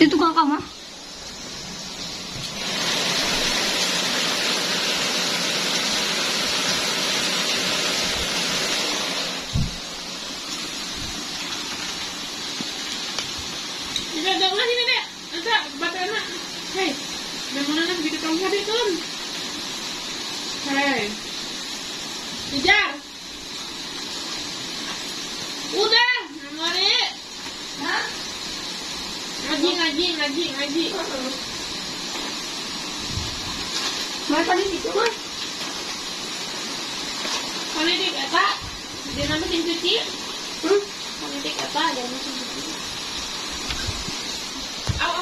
Itu kakak mah. Tidak ada lagi nih dek. Ada batu anak. Hei, dari mana nak gitu kamu tadi kan? Hei, kejar. Udah, mari. Hah? Ngaji. Mereka di situ mas. Kalau di kata, dia namanya cuci. Kalau di kata, dia namanya cuci.